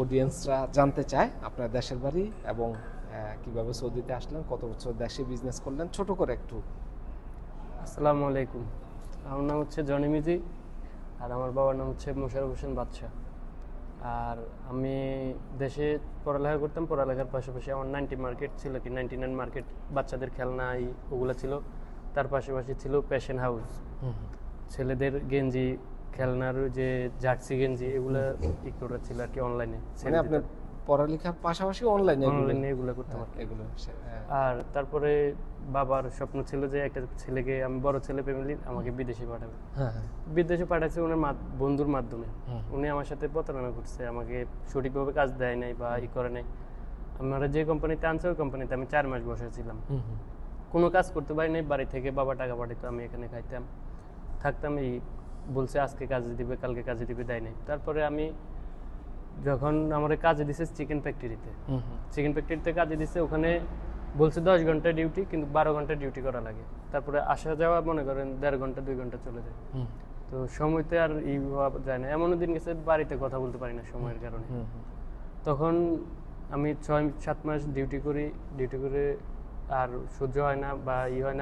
অডিয়েন্সরা জানতে চায় আপনার দেশের বাড়ি এবং কিভাবে সৌদিতে আসলেন, কত বছর দেশে বিজনেস করলেন, ছোট করে একটু। আসসালামু আলাইকুম। আমার নাম হচ্ছে জনি মিজি, আর আমার বাবার নাম হচ্ছে মোশাররফ হোসেন বাদশা। আর আমি দেশে পড়ালেখা করতাম, পড়ালেখার পাশাপাশি আমার 90 মার্কেট ছিল, কি 99 মার্কেট, বাচ্চাদের খেলনা ওগুলো ছিল। তার পাশাপাশি ছিল প্যাশন হাউস, ছেলেদের গেঞ্জি, খেলনার যে জার্সি গেঞ্জি, এগুলো করা ছিল আর কি অনলাইনে। মানে আপনার পড়ালেখার পাশাপাশি অনলাইনে এগুলো করতাম আর কি। এগুলো আর তারপরে বাবার স্বপ্ন ছিল যে একটা ছেলেকে, আমি বড় ছেলে ফ্যামিলির, আমাকে বিদেশে পাঠাবে। হ্যাঁ। বিদেশে পাঠাচ্ছে ওনার বন্ধুর মাধ্যমে। উনি আমার সাথে প্রতারণা করছে, আমাকে সঠিকভাবে কাজ দেয় নাই বা করে নাই। আমরা যে কোম্পানিতে আনছে ওই কোম্পানিতে আমি 4 মাস বসেছিলাম, কোনো কাজ করতে পারি নাই। বাড়ি থেকে বাবা টাকা পাঠাতো, আমি এখানে খাইতাম থাকতাম। বলছে আজকে কাজে দিবে, কালকে কাজে দিবে, দেয় নাই। তারপরে আমি যখন আমার কাজে দিছে চিকেন ফ্যাক্টরিতে কাজে দিছে, ওখানে বলছে 10 ঘন্টা ডিউটি, কিন্তু 12 ঘন্টা ডিউটি করা লাগে। তারপরে আসা যাওয়া মনে করেন 1.5 ঘন্টা 2 ঘন্টা চলে যায়। তো সময়তে আর যায় না। এমনও দিন গেছে বাড়িতে কথা বলতে পারি না সময়ের কারণে। তখন আমি 6-7 মাস ডিউটি করে আর সহ্য হয় না বা হয় না।